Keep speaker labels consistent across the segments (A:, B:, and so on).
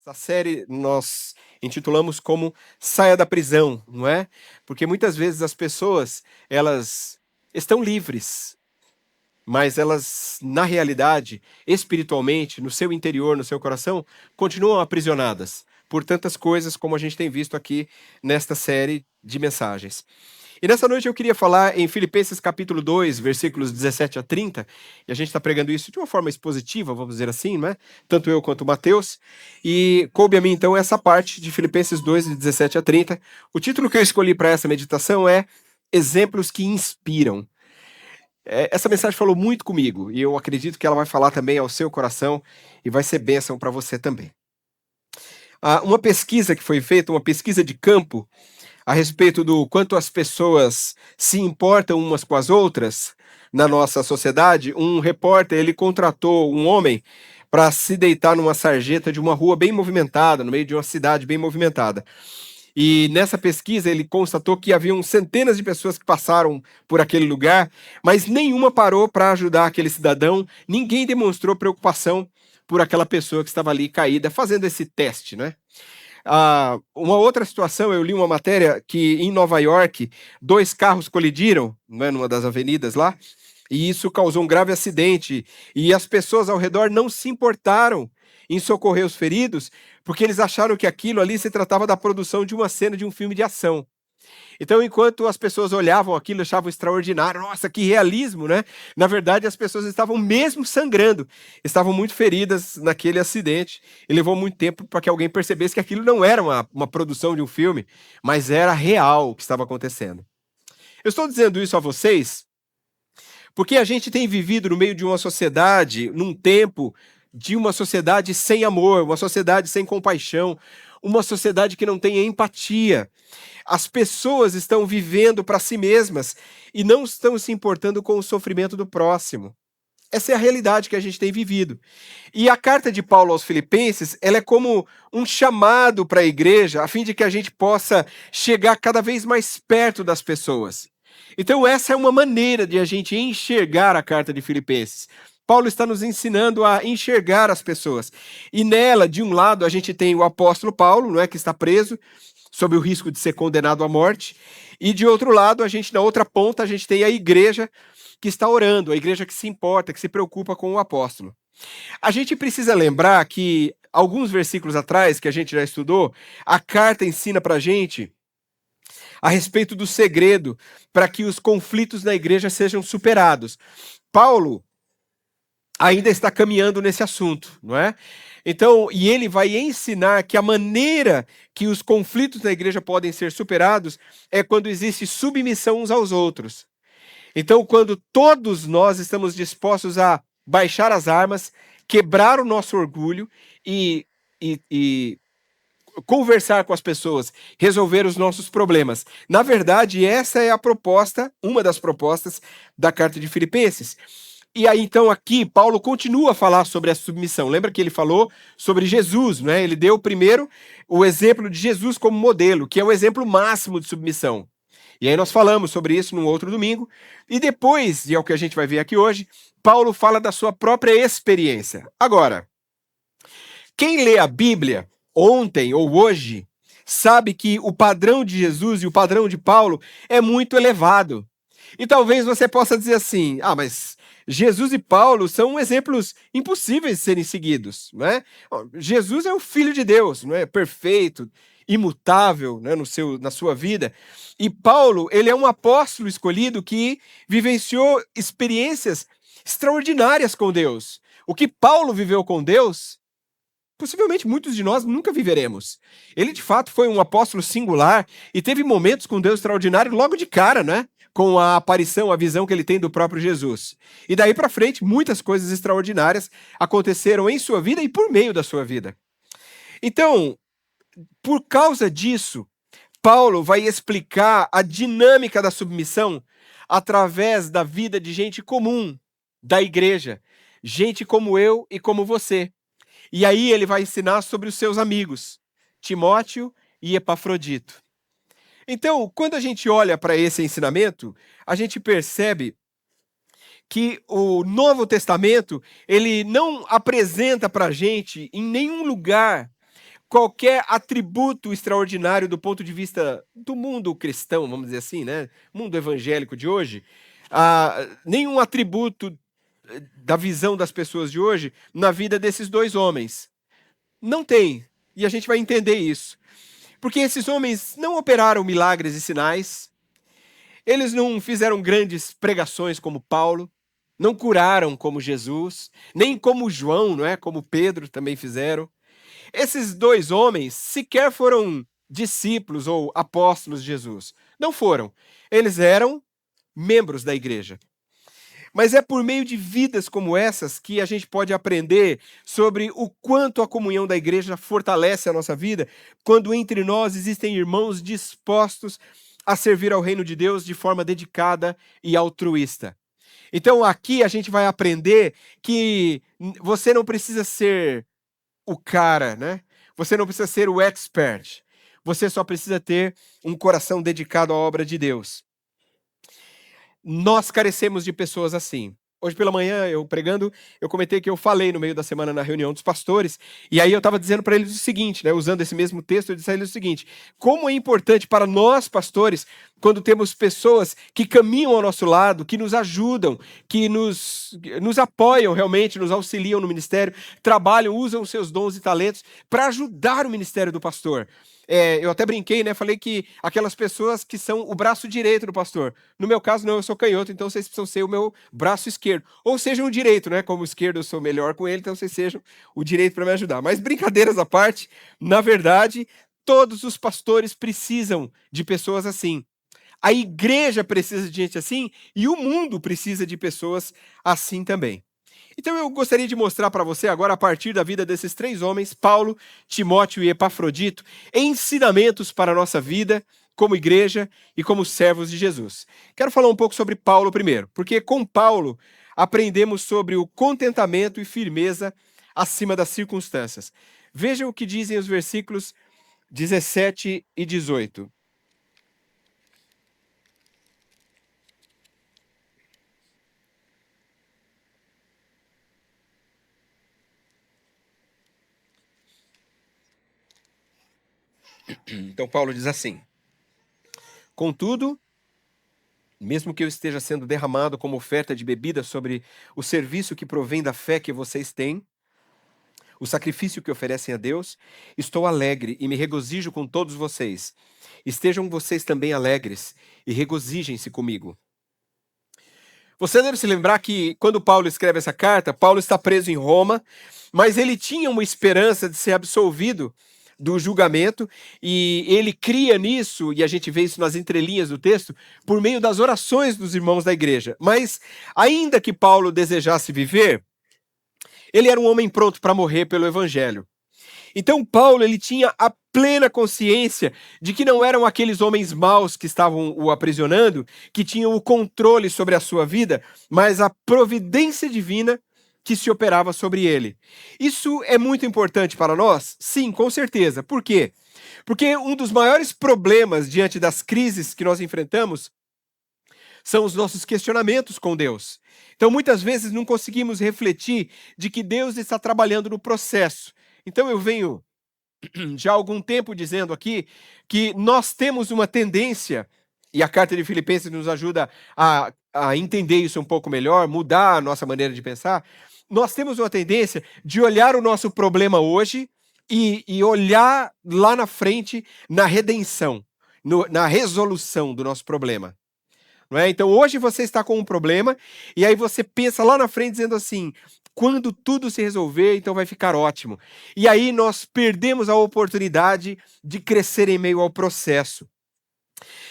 A: Essa série nós intitulamos como Saia da Prisão, não é? Porque muitas vezes as pessoas, elas estão livres, mas elas, na realidade, espiritualmente, no seu interior, no seu coração, continuam aprisionadas por tantas coisas como a gente tem visto aqui nesta série de mensagens. E nessa noite eu queria falar em Filipenses capítulo 2, versículos 17 a 30, e a gente está pregando isso de uma forma expositiva, vamos dizer assim, não é? Tanto eu quanto o Mateus, e coube a mim então essa parte de Filipenses 2, de 17 a 30. O título que eu escolhi para essa meditação é Exemplos que Inspiram. Essa mensagem falou muito comigo, e eu acredito que ela vai falar também ao seu coração, e vai ser bênção para você também. Uma pesquisa que foi feita, uma pesquisa de campo, a respeito do quanto as pessoas se importam umas com as outras na nossa sociedade, um repórter ele contratou um homem para se deitar numa sarjeta de uma rua bem movimentada, no meio de uma cidade bem movimentada. E nessa pesquisa ele constatou que haviam centenas de pessoas que passaram por aquele lugar, mas nenhuma parou para ajudar aquele cidadão, ninguém demonstrou preocupação por aquela pessoa que estava ali caída, fazendo esse teste, né? Uma outra situação, eu li uma matéria que em Nova York, dois carros colidiram, né, numa das avenidas lá, e isso causou um grave acidente. E as pessoas ao redor não se importaram em socorrer os feridos, porque eles acharam que aquilo ali se tratava da produção de uma cena de um filme de ação. Então, enquanto as pessoas olhavam aquilo, achavam extraordinário, nossa, que realismo, né? Na verdade, as pessoas estavam mesmo sangrando, estavam muito feridas naquele acidente, e levou muito tempo para que alguém percebesse que aquilo não era uma produção de um filme, mas era real o que estava acontecendo. Eu estou dizendo isso a vocês porque a gente tem vivido no meio de uma sociedade, num tempo de uma sociedade sem amor, uma sociedade sem compaixão, uma sociedade que não tem empatia. As pessoas estão vivendo para si mesmas e não estão se importando com o sofrimento do próximo. Essa é a realidade que a gente tem vivido. E a carta de Paulo aos Filipenses, ela é como um chamado para a igreja, a fim de que a gente possa chegar cada vez mais perto das pessoas. Então essa é uma maneira de a gente enxergar a carta de Filipenses. Paulo está nos ensinando a enxergar as pessoas. E nela, de um lado, a gente tem o apóstolo Paulo, não é, que está preso, sob o risco de ser condenado à morte. E de outro lado, na outra ponta, a gente tem a igreja que está orando, a igreja que se importa, que se preocupa com o apóstolo. A gente precisa lembrar que, alguns versículos atrás, que a gente já estudou, a carta ensina para a gente a respeito do segredo para que os conflitos na igreja sejam superados. Paulo ainda está caminhando nesse assunto, não é? Então, e ele vai ensinar que a maneira que os conflitos na igreja podem ser superados é quando existe submissão uns aos outros. Então, quando todos nós estamos dispostos a baixar as armas, quebrar o nosso orgulho e conversar com as pessoas, resolver os nossos problemas. Na verdade, essa é a proposta, uma das propostas da carta de Filipenses. E aí, então, aqui, Paulo continua a falar sobre a submissão. Lembra que ele falou sobre Jesus, né? Ele deu primeiro o exemplo de Jesus como modelo, que é o exemplo máximo de submissão. E aí nós falamos sobre isso num outro domingo. E depois, e é o que a gente vai ver aqui hoje, Paulo fala da sua própria experiência. Agora, quem lê a Bíblia ontem ou hoje sabe que o padrão de Jesus e o padrão de Paulo é muito elevado. E talvez você possa dizer assim, mas Jesus e Paulo são exemplos impossíveis de serem seguidos, não é? Jesus é o Filho de Deus, não é? Perfeito, imutável, né, na sua vida. E Paulo, ele é um apóstolo escolhido que vivenciou experiências extraordinárias com Deus. O que Paulo viveu com Deus, possivelmente muitos de nós nunca viveremos. Ele, de fato, foi um apóstolo singular e teve momentos com Deus extraordinário logo de cara, né? Com a aparição, a visão que ele tem do próprio Jesus. E daí para frente, muitas coisas extraordinárias aconteceram em sua vida e por meio da sua vida. Então, por causa disso, Paulo vai explicar a dinâmica da submissão através da vida de gente comum da igreja, gente como eu e como você. E aí ele vai ensinar sobre os seus amigos, Timóteo e Epafrodito. Então, quando a gente olha para esse ensinamento, a gente percebe que o Novo Testamento, ele não apresenta para a gente, em nenhum lugar, qualquer atributo extraordinário do ponto de vista do mundo cristão, vamos dizer assim, né? Mundo evangélico de hoje, nenhum atributo da visão das pessoas de hoje na vida desses dois homens. Não tem. E a gente vai entender isso. Porque esses homens não operaram milagres e sinais, eles não fizeram grandes pregações como Paulo, não curaram como Jesus, nem como João, não é? Como Pedro também fizeram. Esses dois homens sequer foram discípulos ou apóstolos de Jesus. Não foram. Eles eram membros da igreja. Mas é por meio de vidas como essas que a gente pode aprender sobre o quanto a comunhão da igreja fortalece a nossa vida, quando entre nós existem irmãos dispostos a servir ao reino de Deus de forma dedicada e altruísta. Então aqui a gente vai aprender que você não precisa ser o cara, né? Você não precisa ser o expert. Você só precisa ter um coração dedicado à obra de Deus. Nós carecemos de pessoas assim. Hoje pela manhã, eu pregando, eu comentei que eu falei no meio da semana na reunião dos pastores, e aí eu estava dizendo para eles o seguinte, né, usando esse mesmo texto, eu disse a eles o seguinte: como é importante para nós, pastores, quando temos pessoas que caminham ao nosso lado, que nos ajudam, que nos apoiam realmente, nos auxiliam no ministério, trabalham, usam os seus dons e talentos para ajudar o ministério do pastor. Eu até brinquei, né? Falei que aquelas pessoas que são o braço direito do pastor. No meu caso, não, eu sou canhoto, então vocês precisam ser o meu braço esquerdo. Ou sejam o direito, né? Como o esquerdo eu sou melhor com ele, então vocês sejam o direito para me ajudar. Mas brincadeiras à parte, na verdade, todos os pastores precisam de pessoas assim. A igreja precisa de gente assim e o mundo precisa de pessoas assim também. Então eu gostaria de mostrar para você agora, a partir da vida desses três homens, Paulo, Timóteo e Epafrodito, ensinamentos para a nossa vida como igreja e como servos de Jesus. Quero falar um pouco sobre Paulo primeiro, porque com Paulo aprendemos sobre o contentamento e firmeza acima das circunstâncias. Vejam o que dizem os versículos 17 e 18. Então Paulo diz assim: contudo, mesmo que eu esteja sendo derramado como oferta de bebida sobre o serviço que provém da fé que vocês têm, o sacrifício que oferecem a Deus, estou alegre e me regozijo com todos vocês. Estejam vocês também alegres e regozijem-se comigo. Você deve se lembrar que quando Paulo escreve essa carta, Paulo está preso em Roma, mas ele tinha uma esperança de ser absolvido do julgamento, e ele cria nisso, e a gente vê isso nas entrelinhas do texto, por meio das orações dos irmãos da igreja. Mas, ainda que Paulo desejasse viver, ele era um homem pronto para morrer pelo evangelho. Então Paulo, ele tinha a plena consciência de que não eram aqueles homens maus que estavam o aprisionando, que tinham o controle sobre a sua vida, mas a providência divina que se operava sobre ele. Isso é muito importante para nós? Sim, com certeza. Por quê? Porque um dos maiores problemas diante das crises que nós enfrentamos são os nossos questionamentos com Deus. Então, muitas vezes não conseguimos refletir de que Deus está trabalhando no processo. Então, eu venho já há algum tempo dizendo aqui que nós temos uma tendência, e a carta de Filipenses nos ajuda a entender isso um pouco melhor, mudar a nossa maneira de pensar. Nós temos uma tendência de olhar o nosso problema hoje e olhar lá na frente na redenção, na resolução do nosso problema. Não é? Então hoje você está com um problema e aí você pensa lá na frente dizendo assim: quando tudo se resolver, então vai ficar ótimo. E aí nós perdemos a oportunidade de crescer em meio ao processo.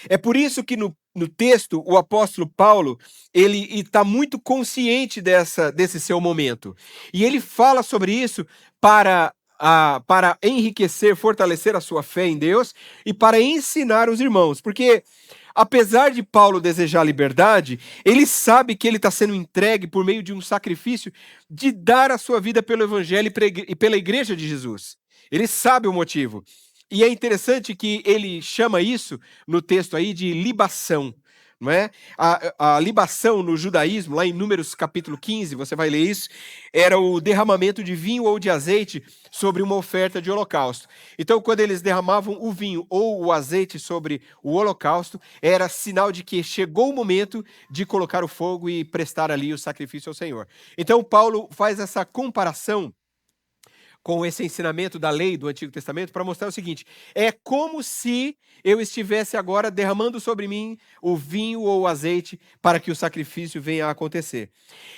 A: É por isso que no texto o apóstolo Paulo ele está muito consciente desse seu momento. E ele fala sobre isso para enriquecer, fortalecer a sua fé em Deus e para ensinar os irmãos. Porque apesar de Paulo desejar liberdade, ele sabe que ele está sendo entregue por meio de um sacrifício de dar a sua vida pelo evangelho e pela igreja de Jesus. Ele sabe o motivo. E é interessante que ele chama isso, no texto aí, de libação. não é? A libação no judaísmo, lá em Números capítulo 15, você vai ler isso, era o derramamento de vinho ou de azeite sobre uma oferta de holocausto. Então, quando eles derramavam o vinho ou o azeite sobre o holocausto, era sinal de que chegou o momento de colocar o fogo e prestar ali o sacrifício ao Senhor. Então, Paulo faz essa comparação com esse ensinamento da lei do Antigo Testamento para mostrar o seguinte: é como se eu estivesse agora derramando sobre mim o vinho ou o azeite para que o sacrifício venha a acontecer.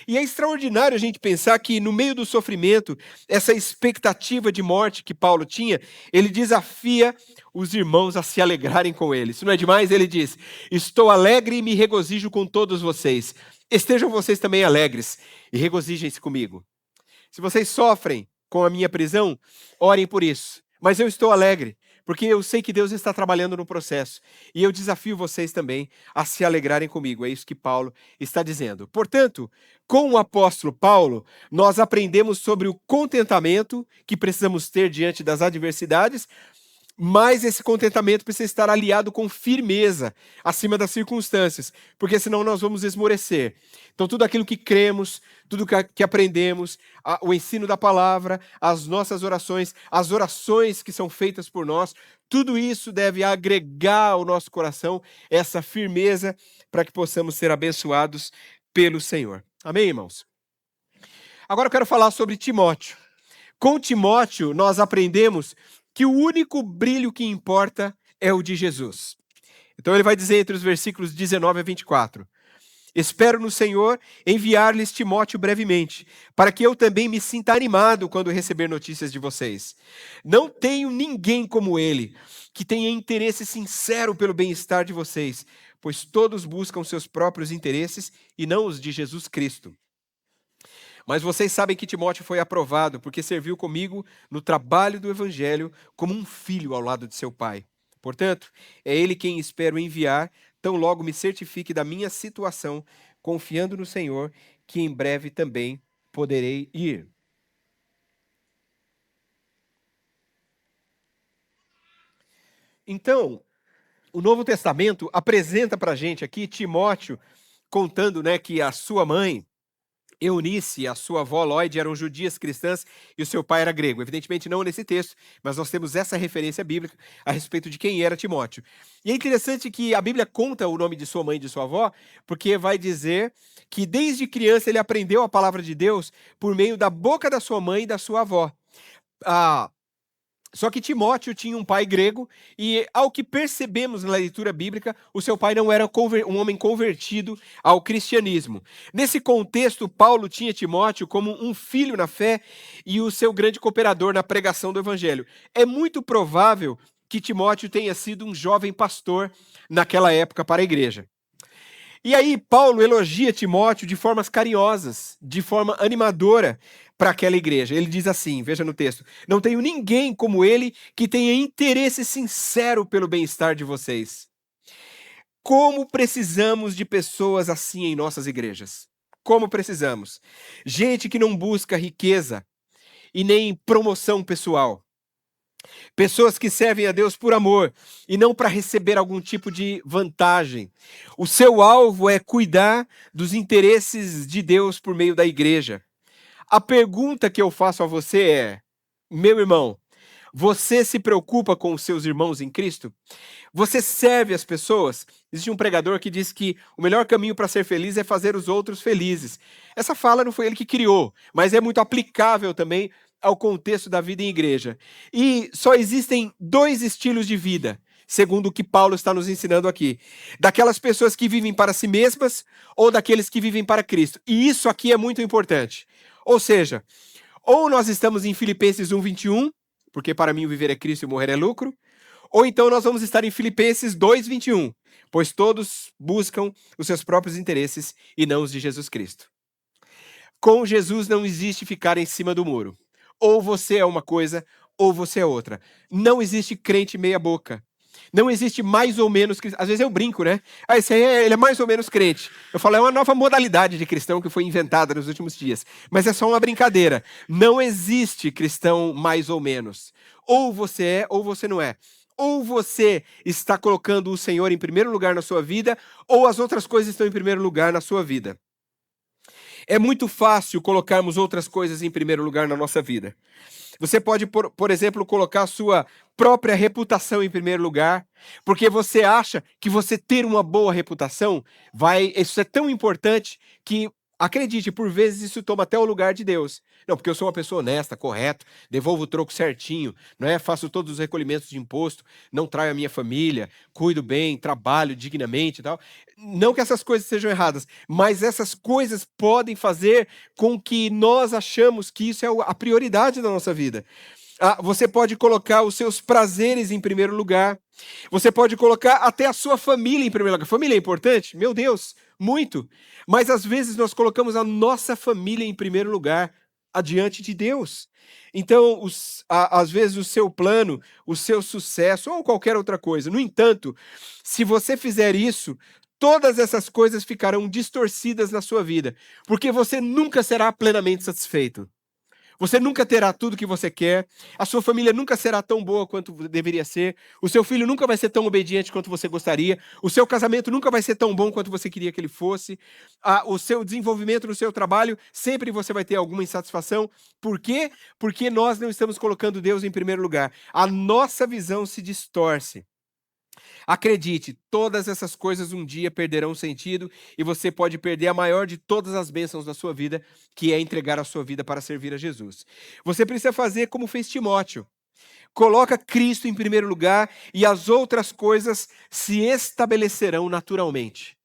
A: E é extraordinário a gente pensar que no meio do sofrimento, essa expectativa de morte que Paulo tinha, ele desafia os irmãos a se alegrarem com ele. Isso não é demais? Ele diz: estou alegre e me regozijo com todos vocês. Estejam vocês também alegres e regozijem-se comigo. Se vocês sofrem com a minha prisão, orem por isso. Mas eu estou alegre, porque eu sei que Deus está trabalhando no processo. E eu desafio vocês também a se alegrarem comigo. É isso que Paulo está dizendo. Portanto, com o apóstolo Paulo, nós aprendemos sobre o contentamento que precisamos ter diante das adversidades, mas esse contentamento precisa estar aliado com firmeza acima das circunstâncias, porque senão nós vamos esmorecer. Então, tudo aquilo que cremos, tudo que aprendemos, o ensino da palavra, as nossas orações, as orações que são feitas por nós, tudo isso deve agregar ao nosso coração essa firmeza para que possamos ser abençoados pelo Senhor. Amém, irmãos? Agora eu quero falar sobre Timóteo. Com Timóteo, nós aprendemos que o único brilho que importa é o de Jesus. Então ele vai dizer entre os versículos 19 a 24: espero no Senhor enviar-lhes Timóteo brevemente, para que eu também me sinta animado quando receber notícias de vocês. Não tenho ninguém como ele, que tenha interesse sincero pelo bem-estar de vocês, pois todos buscam seus próprios interesses e não os de Jesus Cristo. Mas vocês sabem que Timóteo foi aprovado, porque serviu comigo no trabalho do evangelho como um filho ao lado de seu pai. Portanto, é ele quem espero enviar, tão logo me certifique da minha situação, confiando no Senhor, que em breve também poderei ir. Então, o Novo Testamento apresenta para a gente aqui Timóteo contando, que a sua mãe, Eunice e a sua avó Lóide eram judias cristãs e o seu pai era grego. Evidentemente não nesse texto, mas nós temos essa referência bíblica a respeito de quem era Timóteo. E é interessante que a Bíblia conta o nome de sua mãe e de sua avó, porque vai dizer que desde criança ele aprendeu a palavra de Deus por meio da boca da sua mãe e da sua avó. Só que Timóteo tinha um pai grego e, ao que percebemos na leitura bíblica, o seu pai não era um homem convertido ao cristianismo. Nesse contexto, Paulo tinha Timóteo como um filho na fé e o seu grande cooperador na pregação do evangelho. É muito provável que Timóteo tenha sido um jovem pastor naquela época para a igreja. E aí Paulo elogia Timóteo de formas carinhosas, de forma animadora para aquela igreja. Ele diz assim, veja no texto: não tenho ninguém como ele que tenha interesse sincero pelo bem-estar de vocês. Como precisamos de pessoas assim em nossas igrejas? Como precisamos? Gente que não busca riqueza e nem promoção pessoal. Pessoas que servem a Deus por amor e não para receber algum tipo de vantagem. O seu alvo é cuidar dos interesses de Deus por meio da igreja. A pergunta que eu faço a você é: meu irmão, você se preocupa com os seus irmãos em Cristo? Você serve as pessoas? Existe um pregador que diz que o melhor caminho para ser feliz é fazer os outros felizes. Essa fala não foi ele que criou, mas é muito aplicável também ao contexto da vida em igreja. E só existem dois estilos de vida, segundo o que Paulo está nos ensinando aqui: daquelas pessoas que vivem para si mesmas ou daqueles que vivem para Cristo. E isso aqui é muito importante. Ou seja, ou nós estamos em Filipenses 1:21, porque para mim o viver é Cristo e o morrer é lucro, ou então nós vamos estar em Filipenses 2:21, pois todos buscam os seus próprios interesses e não os de Jesus Cristo. Com Jesus não existe ficar em cima do muro. Ou você é uma coisa, ou você é outra. Não existe crente meia boca. Não existe mais ou menos cristão. Às vezes eu brinco, né? Esse aí ele é mais ou menos crente. Eu falo, é uma nova modalidade de cristão que foi inventada nos últimos dias. Mas é só uma brincadeira. Não existe cristão mais ou menos. Ou você é, ou você não é. ou você está colocando o Senhor em primeiro lugar na sua vida, ou as outras coisas estão em primeiro lugar na sua vida. É muito fácil colocarmos outras coisas em primeiro lugar na nossa vida. Você pode, por exemplo, colocar a sua própria reputação em primeiro lugar, porque você acha que você ter uma boa reputação isso é tão importante que, acredite, por vezes isso toma até o lugar de Deus. Não, porque eu sou uma pessoa honesta, correta, devolvo o troco certinho, não é? Faço todos os recolhimentos de imposto, não traio a minha família, cuido bem, trabalho dignamente e tal. Não que essas coisas sejam erradas, mas essas coisas podem fazer com que nós achamos que isso é a prioridade da nossa vida. Você pode colocar os seus prazeres em primeiro lugar. Você pode colocar até a sua família em primeiro lugar. Família é importante? Meu Deus, muito. Mas às vezes nós colocamos a nossa família em primeiro lugar, adiante de Deus. Então, às vezes o seu plano, o seu sucesso ou qualquer outra coisa. No entanto, se você fizer isso, todas essas coisas ficarão distorcidas na sua vida, porque você nunca será plenamente satisfeito. Você nunca terá tudo que você quer, a sua família nunca será tão boa quanto deveria ser, o seu filho nunca vai ser tão obediente quanto você gostaria, o seu casamento nunca vai ser tão bom quanto você queria que ele fosse, o seu desenvolvimento no seu trabalho, sempre você vai ter alguma insatisfação. Por quê? Porque nós não estamos colocando Deus em primeiro lugar. A nossa visão se distorce. Acredite, todas essas coisas um dia perderão sentido e você pode perder a maior de todas as bênçãos da sua vida, que é entregar a sua vida para servir a Jesus. Você precisa fazer como fez Timóteo. Coloca Cristo em primeiro lugar e as outras coisas se estabelecerão naturalmente.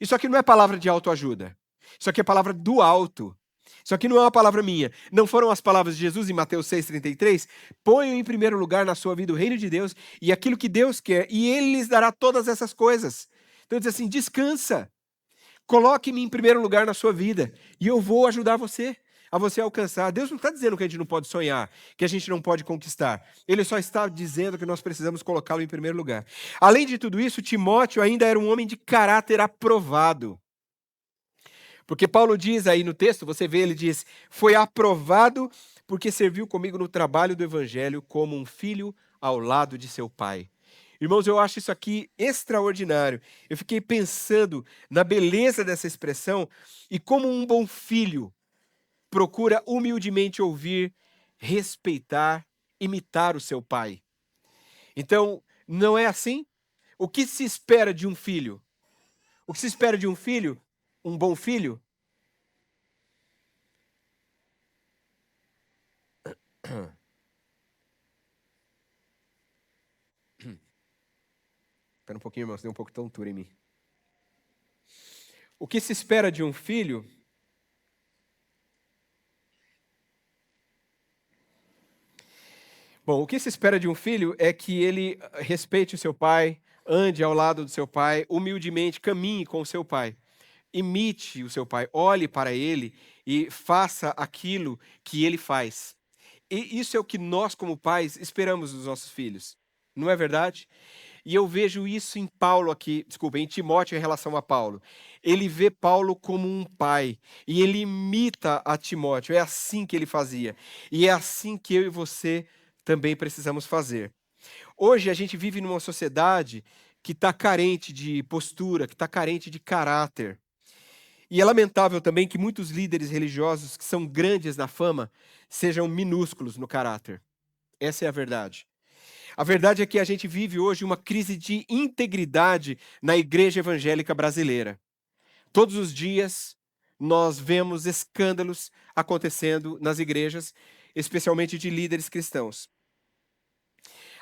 A: Isso aqui não é palavra de autoajuda. Isso aqui é palavra do alto. Isso aqui não é uma palavra minha. Não foram as palavras de Jesus em Mateus 6,33? Ponham em primeiro lugar na sua vida o reino de Deus e aquilo que Deus quer, e Ele lhes dará todas essas coisas. Então diz assim, descansa. Coloque-me em primeiro lugar na sua vida e eu vou ajudar você a você alcançar. Deus não está dizendo que a gente não pode sonhar, que a gente não pode conquistar. Ele só está dizendo que nós precisamos colocá-lo em primeiro lugar. Além de tudo isso, Timóteo ainda era um homem de caráter aprovado. Porque Paulo diz aí no texto, você vê, ele diz, foi aprovado porque serviu comigo no trabalho do evangelho como um filho ao lado de seu pai. Irmãos, eu acho isso aqui extraordinário. Eu fiquei pensando na beleza dessa expressão e como um bom filho procura humildemente ouvir, respeitar, imitar o seu pai. Então, não é assim? O que se espera de um filho? O que se espera de um filho? Um bom filho? Espera um pouquinho, irmão, você deu um pouco de tontura em mim. O que se espera de um filho? Bom, o que se espera de um filho é que ele respeite o seu pai, ande ao lado do seu pai, humildemente caminhe com o seu pai. Imite o seu pai, olhe para ele e faça aquilo que ele faz. E isso é o que nós, como pais, esperamos dos nossos filhos. Não é verdade? E eu vejo isso em Paulo aqui, desculpa, em Timóteo em relação a Paulo. Ele vê Paulo como um pai e ele imita a Timóteo. É assim que ele fazia. E é assim que eu e você também precisamos fazer. Hoje a gente vive numa sociedade que está carente de postura, que está carente de caráter. E é lamentável também que muitos líderes religiosos que são grandes na fama sejam minúsculos no caráter. Essa é a verdade. A verdade é que a gente vive hoje uma crise de integridade na igreja evangélica brasileira. Todos os dias nós vemos escândalos acontecendo nas igrejas, especialmente de líderes cristãos.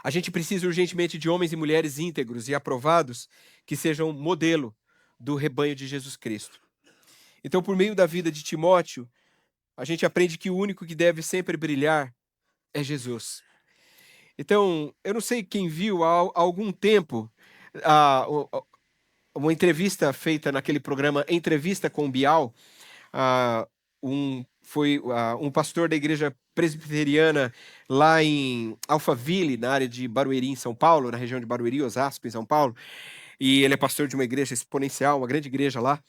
A: A gente precisa urgentemente de homens e mulheres íntegros e aprovados que sejam modelo do rebanho de Jesus Cristo. Então, por meio da vida de Timóteo, a gente aprende que o único que deve sempre brilhar é Jesus. Então, eu não sei quem viu há algum tempo uma entrevista feita naquele programa Entrevista com Bial. Foi um pastor da igreja presbiteriana lá em Alphaville, na área de Barueri, em São Paulo, na região de Barueri, Osasco, em São Paulo. E ele é pastor de uma igreja exponencial, uma grande igreja lá.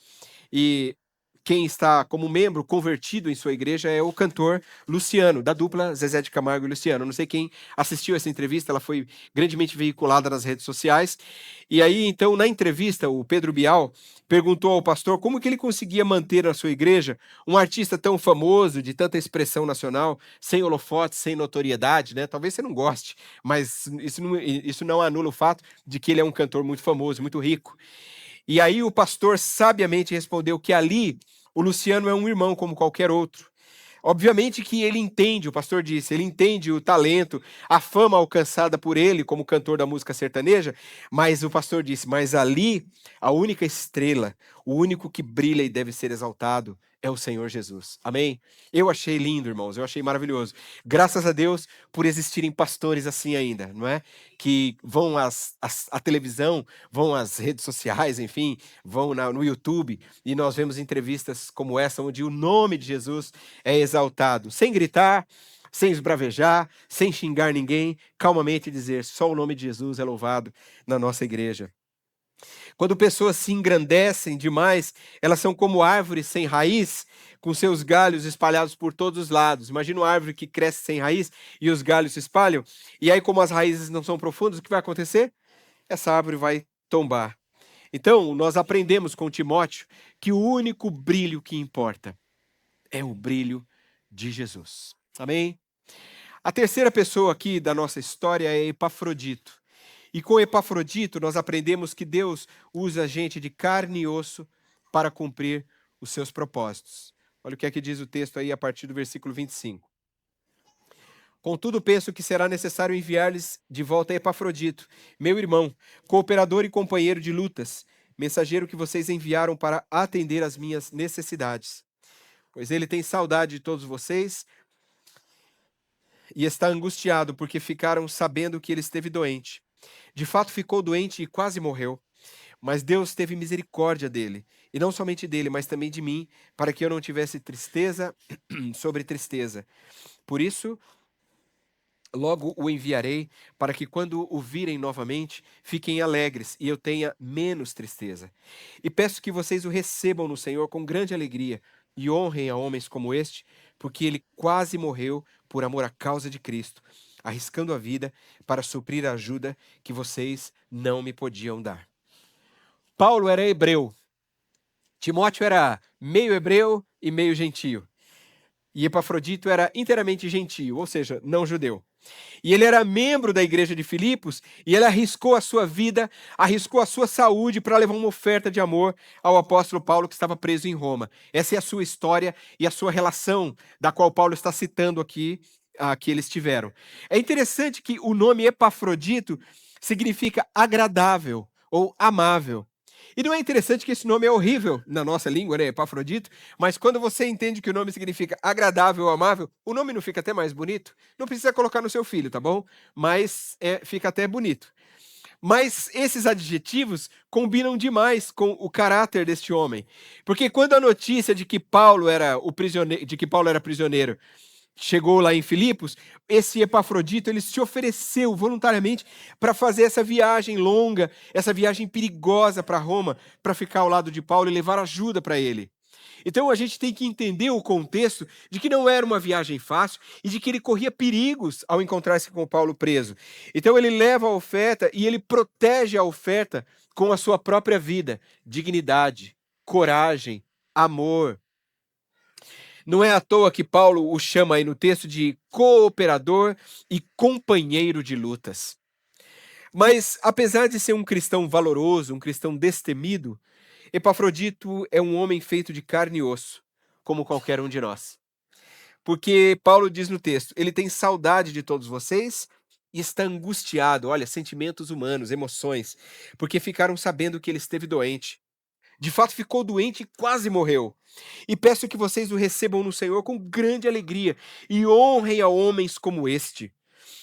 A: E quem está como membro convertido em sua igreja é o cantor Luciano, da dupla Zezé de Camargo e Luciano. Não sei quem assistiu essa entrevista, ela foi grandemente veiculada nas redes sociais. E aí, então, na entrevista, o Pedro Bial perguntou ao pastor como que ele conseguia manter na sua igreja um artista tão famoso, de tanta expressão nacional, sem holofotes, sem notoriedade, né? Talvez você não goste, mas isso não anula o fato de que ele é um cantor muito famoso, muito rico. E aí o pastor sabiamente respondeu que ali o Luciano é um irmão como qualquer outro. Obviamente que ele entende, o pastor disse, ele entende o talento, a fama alcançada por ele como cantor da música sertaneja, mas o pastor disse, mas ali a única estrela, o único que brilha e deve ser exaltado é o Senhor Jesus. Amém? Eu achei lindo, irmãos, eu achei maravilhoso. Graças a Deus por existirem pastores assim ainda, não é? Que vão à televisão, vão às redes sociais, enfim, vão no YouTube, e nós vemos entrevistas como essa, onde o nome de Jesus é exaltado, sem gritar, sem esbravejar, sem xingar ninguém, calmamente dizer, só o nome de Jesus é louvado na nossa igreja. Quando pessoas se engrandecem demais, elas são como árvores sem raiz, com seus galhos espalhados por todos os lados. Imagina uma árvore que cresce sem raiz e os galhos se espalham, e aí como as raízes não são profundas, o que vai acontecer? Essa árvore vai tombar. Então, nós aprendemos com Timóteo que o único brilho que importa é o brilho de Jesus. Amém? A terceira pessoa aqui da nossa história é Epafrodito. E com Epafrodito nós aprendemos que Deus usa gente de carne e osso para cumprir os seus propósitos. Olha o que é que diz o texto aí a partir do versículo 25. Contudo, penso que será necessário enviar-lhes de volta Epafrodito, meu irmão, cooperador e companheiro de lutas, mensageiro que vocês enviaram para atender às minhas necessidades. Pois ele tem saudade de todos vocês e está angustiado porque ficaram sabendo que ele esteve doente. De fato, ficou doente e quase morreu. Mas Deus teve misericórdia dele, e não somente dele, mas também de mim, para que eu não tivesse tristeza sobre tristeza. Por isso, logo o enviarei, para que quando o virem novamente, fiquem alegres e eu tenha menos tristeza. E peço que vocês o recebam no Senhor com grande alegria e honrem a homens como este, porque ele quase morreu por amor à causa de Cristo, arriscando a vida para suprir a ajuda que vocês não me podiam dar. Paulo era hebreu, Timóteo era meio hebreu e meio gentio, e Epafrodito era inteiramente gentio, ou seja, não judeu. E ele era membro da igreja de Filipos, e ele arriscou a sua vida, arriscou a sua saúde para levar uma oferta de amor ao apóstolo Paulo, que estava preso em Roma. Essa é a sua história e a sua relação, da qual Paulo está citando aqui, que eles tiveram. É interessante que o nome Epafrodito significa agradável ou amável. E não é interessante que esse nome é horrível na nossa língua, né, Epafrodito, mas quando você entende que o nome significa agradável ou amável, o nome não fica até mais bonito? Não precisa colocar no seu filho, tá bom? Mas fica até bonito. Mas esses adjetivos combinam demais com o caráter deste homem. Porque quando a notícia de que Paulo era prisioneiro chegou lá em Filipos, esse Epafrodito ele se ofereceu voluntariamente para fazer essa viagem longa, essa viagem perigosa para Roma, para ficar ao lado de Paulo e levar ajuda para ele. Então a gente tem que entender o contexto de que não era uma viagem fácil e de que ele corria perigos ao encontrar-se com Paulo preso. Então ele leva a oferta e ele protege a oferta com a sua própria vida, dignidade, coragem, amor. Não é à toa que Paulo o chama aí no texto de cooperador e companheiro de lutas. Mas, apesar de ser um cristão valoroso, um cristão destemido, Epafrodito é um homem feito de carne e osso, como qualquer um de nós. Porque Paulo diz no texto, ele tem saudade de todos vocês e está angustiado, olha, sentimentos humanos, emoções, porque ficaram sabendo que ele esteve doente. De fato, ficou doente e quase morreu. E peço que vocês o recebam no Senhor com grande alegria e honrem a homens como este,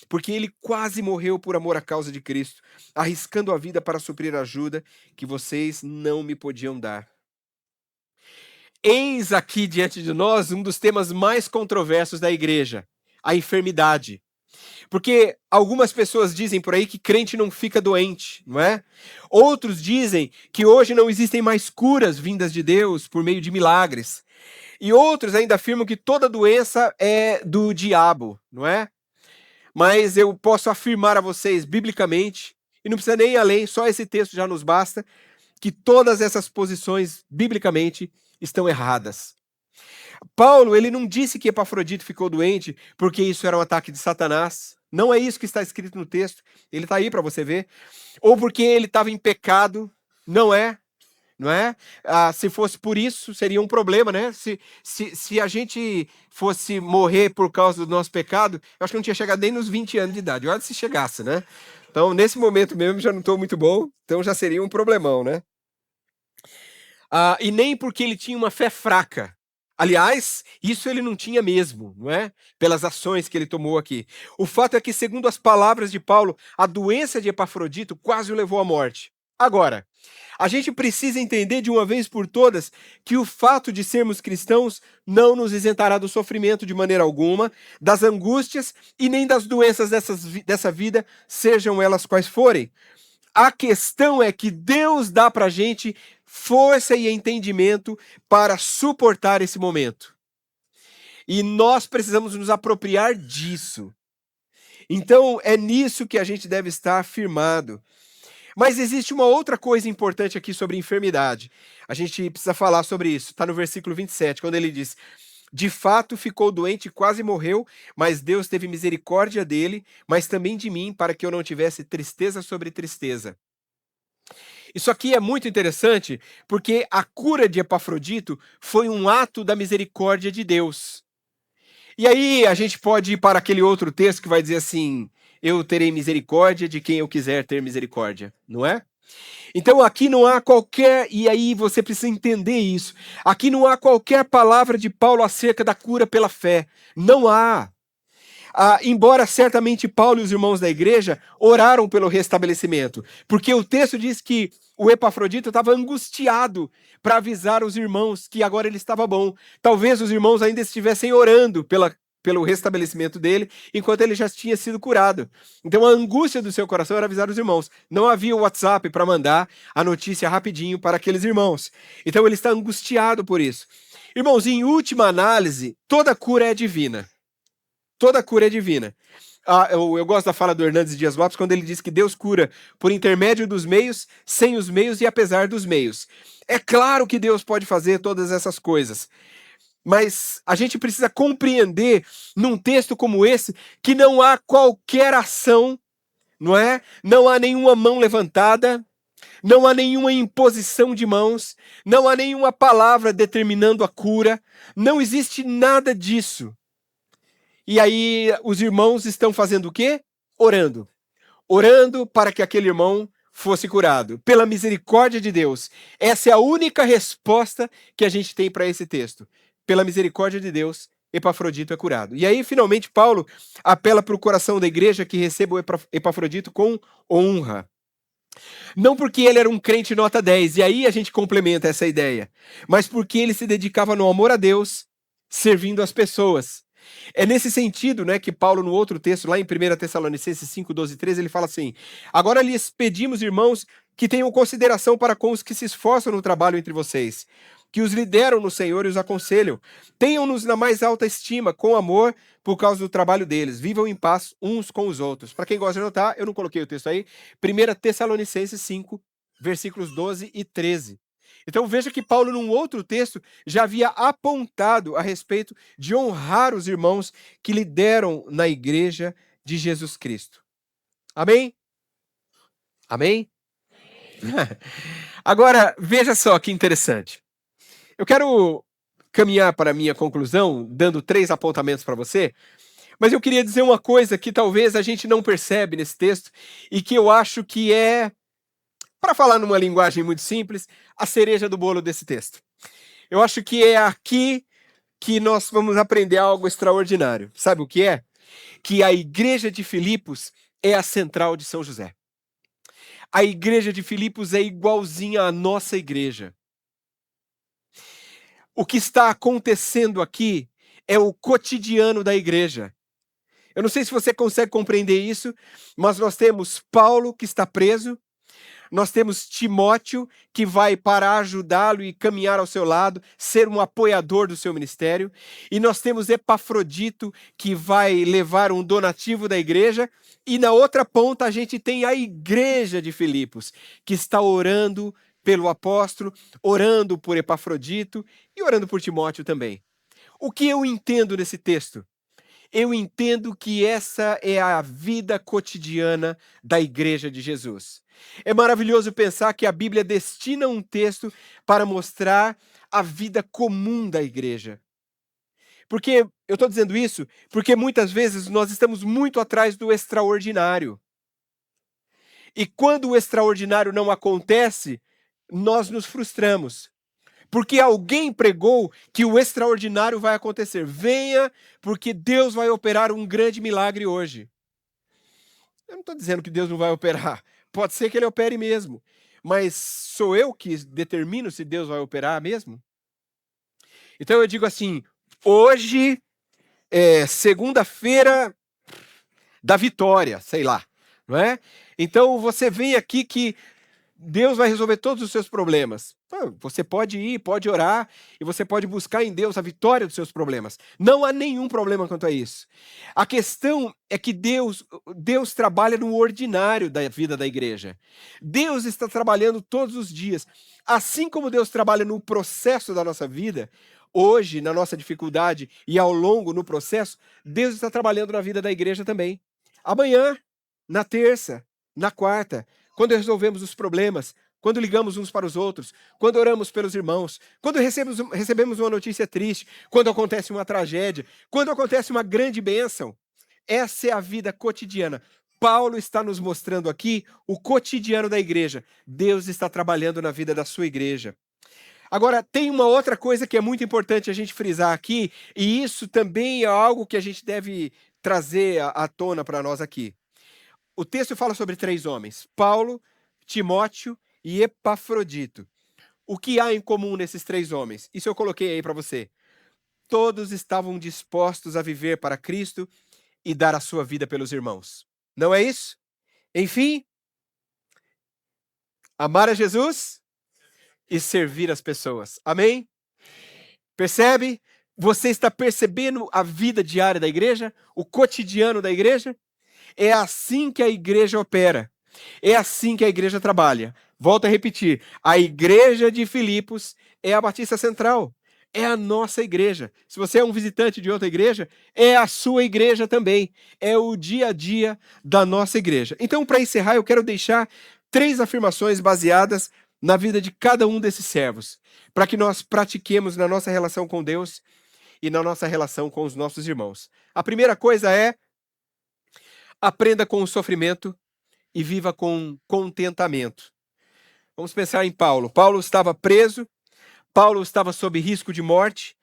A: porque ele quase morreu por amor à causa de Cristo, arriscando a vida para suprir a ajuda que vocês não me podiam dar. Eis aqui diante de nós um dos temas mais controversos da igreja, a enfermidade. Porque algumas pessoas dizem por aí que crente não fica doente, não é? Outros dizem que hoje não existem mais curas vindas de Deus por meio de milagres. E outros ainda afirmam que toda doença é do diabo, não é? Mas eu posso afirmar a vocês, biblicamente, e não precisa nem ir além, só esse texto já nos basta, que todas essas posições, biblicamente, estão erradas. Paulo, ele não disse que Epafrodito ficou doente porque isso era um ataque de Satanás. Não é isso que está escrito no texto. Ele está aí para você ver. Ou porque ele estava em pecado. Não é. Não é? Se fosse por isso, seria um problema, né? Se a gente fosse morrer por causa do nosso pecado, eu acho que não tinha chegado nem nos 20 anos de idade. Olha se chegasse, né? Então, nesse momento mesmo, já não estou muito bom. Então, já seria um problemão, né? E nem porque ele tinha uma fé fraca. Aliás, isso ele não tinha mesmo, não é? Pelas ações que ele tomou aqui. O fato é que, segundo as palavras de Paulo, a doença de Epafrodito quase o levou à morte. Agora, a gente precisa entender de uma vez por todas que o fato de sermos cristãos não nos isentará do sofrimento de maneira alguma, das angústias e nem das doenças dessa vida, sejam elas quais forem. A questão é que Deus dá pra gente força e entendimento para suportar esse momento. E nós precisamos nos apropriar disso. Então, é nisso que a gente deve estar firmado. Mas existe uma outra coisa importante aqui sobre enfermidade. A gente precisa falar sobre isso. Está no versículo 27, quando ele diz: de fato ficou doente e quase morreu, mas Deus teve misericórdia dele, mas também de mim, para que eu não tivesse tristeza sobre tristeza. Isso aqui é muito interessante, porque a cura de Epafrodito foi um ato da misericórdia de Deus. E aí a gente pode ir para aquele outro texto que vai dizer assim: eu terei misericórdia de quem eu quiser ter misericórdia, não é? Então aqui não há qualquer, e aí você precisa entender isso, aqui não há qualquer palavra de Paulo acerca da cura pela fé. Não há. Embora certamente Paulo e os irmãos da igreja oraram pelo restabelecimento, porque o texto diz que o Epafrodito estava angustiado para avisar os irmãos que agora ele estava bom. Talvez os irmãos ainda estivessem orando pelo restabelecimento dele, enquanto ele já tinha sido curado. Então a angústia do seu coração era avisar os irmãos. Não havia o WhatsApp para mandar a notícia rapidinho para aqueles irmãos. Então ele está angustiado por isso. Irmãos, em última análise, toda cura é divina. Toda cura é divina. Eu gosto da fala do Hernandes Dias Lopes quando ele diz que Deus cura por intermédio dos meios, sem os meios e apesar dos meios. É claro que Deus pode fazer todas essas coisas, mas a gente precisa compreender num texto como esse que não há qualquer ação, não é? Não há nenhuma mão levantada, não há nenhuma imposição de mãos, não há nenhuma palavra determinando a cura, não existe nada disso. E aí os irmãos estão fazendo o quê? Orando. Orando para que aquele irmão fosse curado. Pela misericórdia de Deus. Essa é a única resposta que a gente tem para esse texto. Pela misericórdia de Deus, Epafrodito é curado. E aí, finalmente, Paulo apela para o coração da igreja que receba o Epafrodito com honra. Não porque ele era um crente nota 10, e aí a gente complementa essa ideia, mas porque ele se dedicava no amor a Deus, servindo as pessoas. É nesse sentido, né, que Paulo, no outro texto, lá em 1 Tessalonicenses 5, 12 e 13, ele fala assim: agora lhes pedimos, irmãos, que tenham consideração para com os que se esforçam no trabalho entre vocês, que os lideram no Senhor e os aconselham. Tenham-nos na mais alta estima, com amor, por causa do trabalho deles. Vivam em paz uns com os outros. Para quem gosta de anotar, eu não coloquei o texto aí, 1 Tessalonicenses 5, versículos 12 e 13. Então veja que Paulo, num outro texto, já havia apontado a respeito de honrar os irmãos que lideram na igreja de Jesus Cristo. Amém? Amém? Agora, veja só que interessante. Eu quero caminhar para a minha conclusão, dando 3 apontamentos para você, mas eu queria dizer uma coisa que talvez a gente não percebe nesse texto e que eu acho que é, para falar numa linguagem muito simples, a cereja do bolo desse texto. Eu acho que é aqui que nós vamos aprender algo extraordinário. Sabe o que é? Que a igreja de Filipos é a central de São José. A igreja de Filipos é igualzinha à nossa igreja. O que está acontecendo aqui é o cotidiano da igreja. Eu não sei se você consegue compreender isso, mas nós temos Paulo, que está preso, nós temos Timóteo, que vai para ajudá-lo e caminhar ao seu lado, ser um apoiador do seu ministério, e nós temos Epafrodito, que vai levar um donativo da igreja, e na outra ponta a gente tem a igreja de Filipos, que está orando pelo apóstolo, orando por Epafrodito e orando por Timóteo também. O que eu entendo nesse texto? Eu entendo que essa é a vida cotidiana da Igreja de Jesus. É maravilhoso pensar que a Bíblia destina um texto para mostrar a vida comum da igreja. Porque eu estou dizendo isso porque muitas vezes nós estamos muito atrás do extraordinário. E quando o extraordinário não acontece, nós nos frustramos. Porque alguém pregou que o extraordinário vai acontecer. Venha, porque Deus vai operar um grande milagre hoje. Eu não estou dizendo que Deus não vai operar. Pode ser que ele opere mesmo. Mas sou eu que determino se Deus vai operar mesmo? Então eu digo assim: hoje é segunda-feira da vitória, sei lá, não é? Então você vem aqui que Deus vai resolver todos os seus problemas. Você pode ir, pode orar, e você pode buscar em Deus a vitória dos seus problemas. Não há nenhum problema quanto a isso. A questão é que Deus trabalha no ordinário da vida da igreja. Deus está trabalhando todos os dias. Assim como Deus trabalha no processo da nossa vida, hoje, na nossa dificuldade e ao longo no processo, Deus está trabalhando na vida da igreja também. Amanhã, na terça, na quarta, quando resolvemos os problemas, quando ligamos uns para os outros, quando oramos pelos irmãos, quando recebemos uma notícia triste, quando acontece uma tragédia, quando acontece uma grande bênção. Essa é a vida cotidiana. Paulo está nos mostrando aqui o cotidiano da igreja. Deus está trabalhando na vida da sua igreja. Agora, tem uma outra coisa que é muito importante a gente frisar aqui, e isso também é algo que a gente deve trazer à tona para nós aqui. O texto fala sobre 3 homens: Paulo, Timóteo e Epafrodito. O que há em comum nesses 3 homens? Isso eu coloquei aí para você. Todos estavam dispostos a viver para Cristo e dar a sua vida pelos irmãos. Não é isso? Enfim, amar a Jesus e servir as pessoas. Amém? Percebe? Você está percebendo a vida diária da igreja? O cotidiano da igreja? É assim que a igreja opera. É assim que a igreja trabalha. Volto a repetir. A igreja de Filipos é a Batista Central. É a nossa igreja. Se você é um visitante de outra igreja, é a sua igreja também. É o dia a dia da nossa igreja. Então, para encerrar, eu quero deixar 3 afirmações baseadas na vida de cada um desses servos, para que nós pratiquemos na nossa relação com Deus e na nossa relação com os nossos irmãos. A primeira coisa é: aprenda com o sofrimento e viva com contentamento. Vamos pensar em Paulo. Paulo estava preso, Paulo estava sob risco de morte,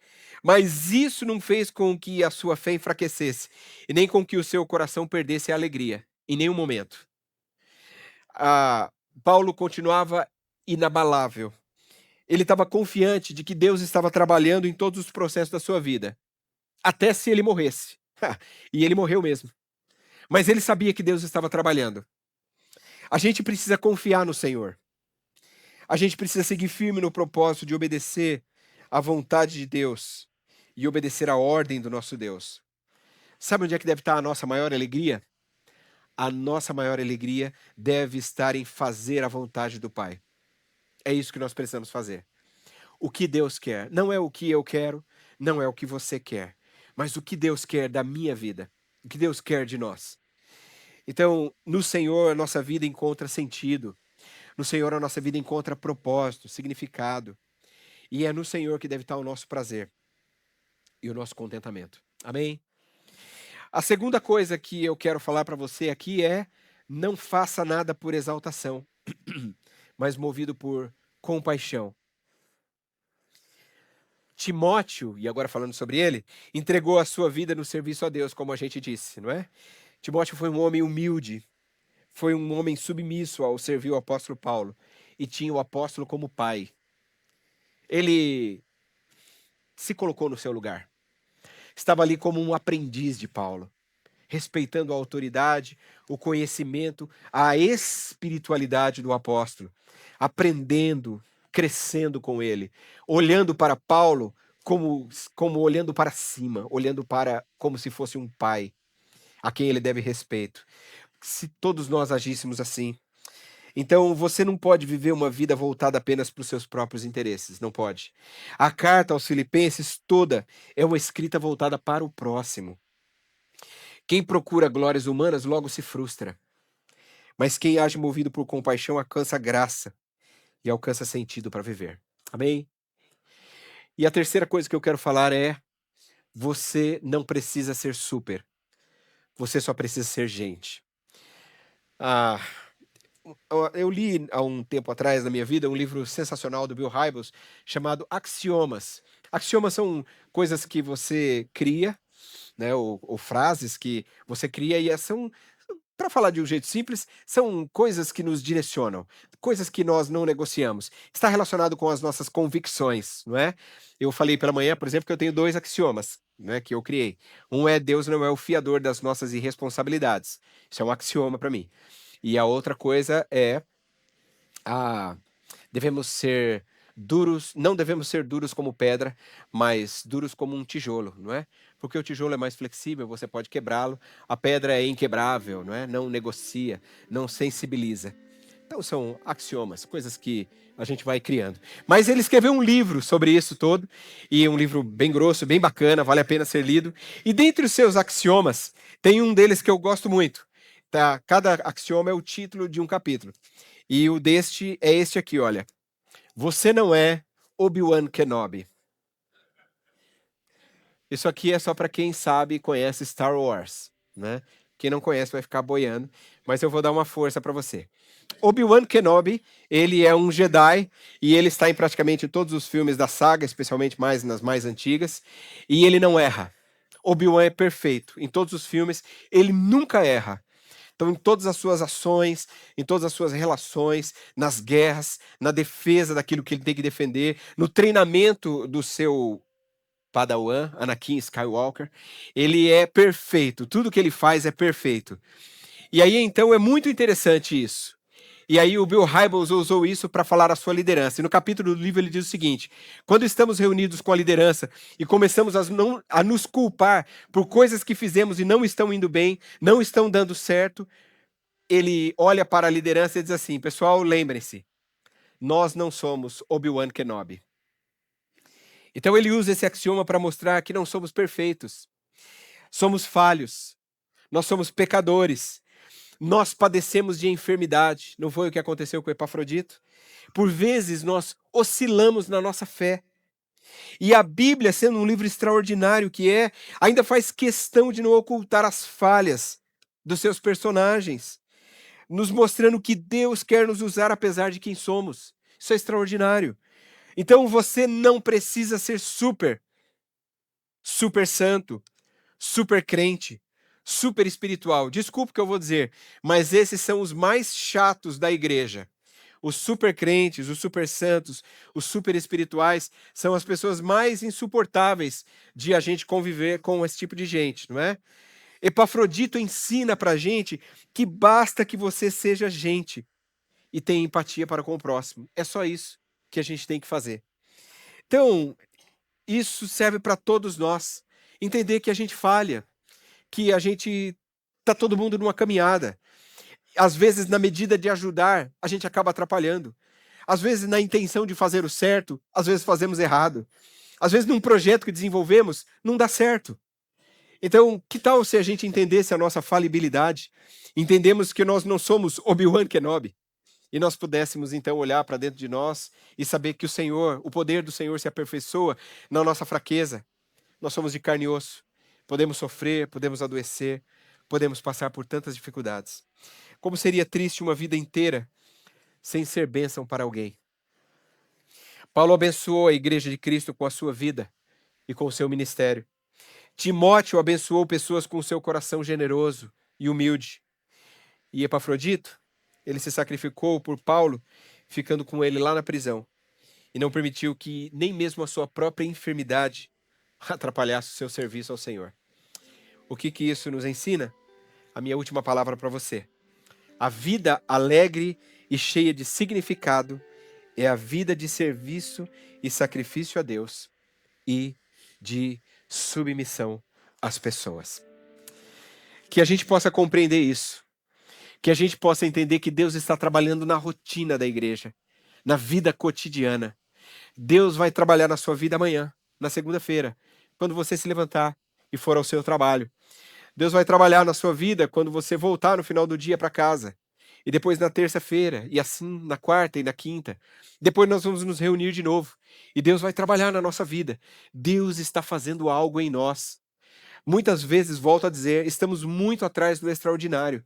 A: mas isso não fez com que a sua fé enfraquecesse e nem com que o seu coração perdesse a alegria, em nenhum momento. Paulo continuava inabalável. Ele estava confiante de que Deus estava trabalhando em todos os processos da sua vida, até se ele morresse. E ele morreu mesmo. Mas ele sabia que Deus estava trabalhando. A gente precisa confiar no Senhor. A gente precisa seguir firme no propósito de obedecer à vontade de Deus e obedecer à ordem do nosso Deus. Sabe onde é que deve estar a nossa maior alegria? A nossa maior alegria deve estar em fazer a vontade do Pai. É isso que nós precisamos fazer. O que Deus quer não é o que eu quero, não é o que você quer, mas o que Deus quer da minha vida, o que Deus quer de nós. Então, no Senhor, a nossa vida encontra sentido. No Senhor, a nossa vida encontra propósito, significado. E é no Senhor que deve estar o nosso prazer e o nosso contentamento. Amém? A segunda coisa que eu quero falar para você aqui é: não faça nada por exaltação, mas movido por compaixão. Timóteo, e agora falando sobre ele, entregou a sua vida no serviço a Deus, como a gente disse, não é? Timóteo foi um homem humilde, foi um homem submisso ao servir o apóstolo Paulo e tinha o apóstolo como pai. Ele se colocou no seu lugar. Estava ali como um aprendiz de Paulo. respeitando a autoridade, o conhecimento, a espiritualidade do apóstolo, aprendendo, crescendo com ele, olhando para Paulo como olhando para cima, olhando para como se fosse um pai a quem ele deve respeito. Se todos nós agíssemos assim. Então, você não pode viver uma vida voltada apenas para os seus próprios interesses, não pode. A carta aos Filipenses toda é uma escrita voltada para o próximo. Quem procura glórias humanas logo se frustra, mas quem age movido por compaixão alcança graça e alcança sentido para viver. Amém? E a terceira coisa que eu quero falar é: você não precisa ser super, você só precisa ser gente. Ah, eu li há um tempo atrás na minha vida um livro sensacional do Bill Hybels chamado Axiomas. Axiomas são coisas que você cria, né, ou frases que você cria e são, para falar de um jeito simples, são coisas que nos direcionam, coisas que nós não negociamos. Está relacionado com as nossas convicções, não é? Eu falei pela manhã, por exemplo, que eu tenho 2 axiomas, né, que eu criei. Um é: Deus não é o fiador das nossas irresponsabilidades. Isso é um axioma para mim. E a outra coisa é: devemos ser duros, não devemos ser duros como pedra, mas duros como um tijolo, não é? Porque o tijolo é mais flexível, você pode quebrá-lo. A pedra é inquebrável, não é? Não negocia, não sensibiliza. Então são axiomas, coisas que a gente vai criando. Mas ele escreveu um livro sobre isso todo, e um livro bem grosso, bem bacana, vale a pena ser lido. E dentre os seus axiomas, tem um deles que eu gosto muito. Tá? Cada axioma é o título de um capítulo. E o deste é este aqui, olha. Você não é Obi-Wan Kenobi. Isso aqui é só para quem sabe e conhece Star Wars, né? Quem não conhece vai ficar boiando, mas eu vou dar uma força para você. Obi-Wan Kenobi, ele é um Jedi e ele está em praticamente todos os filmes da saga, especialmente mais nas mais antigas, e ele não erra. Obi-Wan é perfeito em todos os filmes, ele nunca erra. Então, em todas as suas ações, em todas as suas relações, nas guerras, na defesa daquilo que ele tem que defender, no treinamento do seu Padawan, Anakin Skywalker, ele é perfeito. Tudo que ele faz é perfeito. E aí, então, é muito interessante isso. E aí o Bill Hybels usou isso para falar a sua liderança. E no capítulo do livro ele diz o seguinte: quando estamos reunidos com a liderança e começamos a nos culpar por coisas que fizemos e não estão indo bem, não estão dando certo, ele olha para a liderança e diz assim: pessoal, lembrem-se, nós não somos Obi-Wan Kenobi. Então ele usa esse axioma para mostrar que não somos perfeitos, somos falhos, nós somos pecadores, nós padecemos de enfermidade. Não foi o que aconteceu com Epafrodito? Por vezes nós oscilamos na nossa fé. E a Bíblia, sendo um livro extraordinário que é, ainda faz questão de não ocultar as falhas dos seus personagens, nos mostrando que Deus quer nos usar apesar de quem somos. Isso é extraordinário. Então você não precisa ser super santo, super crente, super espiritual. Desculpa o que eu vou dizer, mas esses são os mais chatos da igreja. Os super crentes, os super santos, os super espirituais são as pessoas mais insuportáveis de a gente conviver com esse tipo de gente, não é? Epafrodito ensina pra gente que basta que você seja gente e tenha empatia para com o próximo. É só isso que a gente tem que fazer. Então, isso serve para todos nós. Entender que a gente falha, que a gente tá todo mundo numa caminhada. Às vezes, na medida de ajudar, a gente acaba atrapalhando. Às vezes, na intenção de fazer o certo, às vezes fazemos errado. Às vezes, num projeto que desenvolvemos, não dá certo. Então, que tal se a gente entendesse a nossa falibilidade? Entendemos que nós não somos Obi-Wan Kenobi. E nós pudéssemos, então, olhar para dentro de nós e saber que o Senhor, o poder do Senhor se aperfeiçoa na nossa fraqueza. Nós somos de carne e osso. Podemos sofrer, podemos adoecer, podemos passar por tantas dificuldades. Como seria triste uma vida inteira sem ser bênção para alguém? Paulo abençoou a igreja de Cristo com a sua vida e com o seu ministério. Timóteo abençoou pessoas com o seu coração generoso e humilde. E Epafrodito, ele se sacrificou por Paulo, ficando com ele lá na prisão. E não permitiu que nem mesmo a sua própria enfermidade atrapalhasse o seu serviço ao Senhor. O que que isso nos ensina? A minha última palavra para você. A vida alegre e cheia de significado é a vida de serviço e sacrifício a Deus e de submissão às pessoas. Que a gente possa compreender isso. Que a gente possa entender que Deus está trabalhando na rotina da igreja, na vida cotidiana. Deus vai trabalhar na sua vida amanhã, na segunda-feira, quando você se levantar e for ao seu trabalho. Deus vai trabalhar na sua vida quando você voltar no final do dia para casa. E depois na terça-feira, e assim na quarta e na quinta. Depois nós vamos nos reunir de novo. E Deus vai trabalhar na nossa vida. Deus está fazendo algo em nós. Muitas vezes, volto a dizer, estamos muito atrás do extraordinário.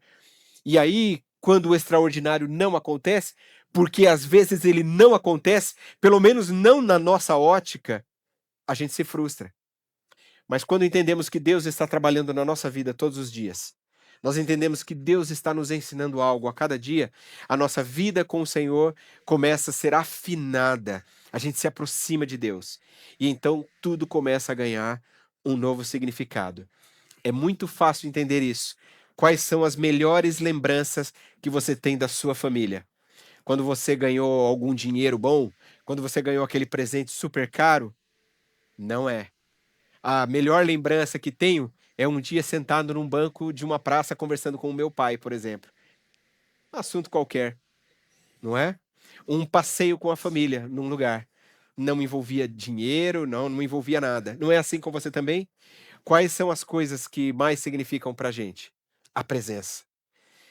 A: E aí, quando o extraordinário não acontece, porque às vezes ele não acontece, pelo menos não na nossa ótica, a gente se frustra. Mas quando entendemos que Deus está trabalhando na nossa vida todos os dias, nós entendemos que Deus está nos ensinando algo a cada dia, a nossa vida com o Senhor começa a ser afinada, a gente se aproxima de Deus, e então tudo começa a ganhar um novo significado. É muito fácil entender isso. Quais são as melhores lembranças que você tem da sua família? Quando você ganhou algum dinheiro bom? Quando você ganhou aquele presente super caro? Não é. A melhor lembrança que tenho é um dia sentado num banco de uma praça conversando com o meu pai, por exemplo. Assunto qualquer, não é? Um passeio com a família num lugar. Não envolvia dinheiro, não envolvia nada. Não é assim com você também? Quais são as coisas que mais significam pra gente? A presença.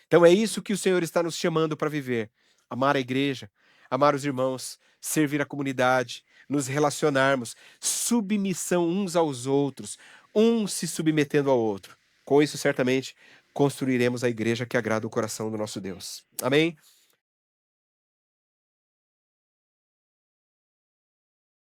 A: Então é isso que o Senhor está nos chamando para viver. Amar a igreja, amar os irmãos, servir a comunidade, nos relacionarmos, submissão uns aos outros, um se submetendo ao outro. Com isso, certamente, construiremos a igreja que agrada o coração do nosso Deus. Amém?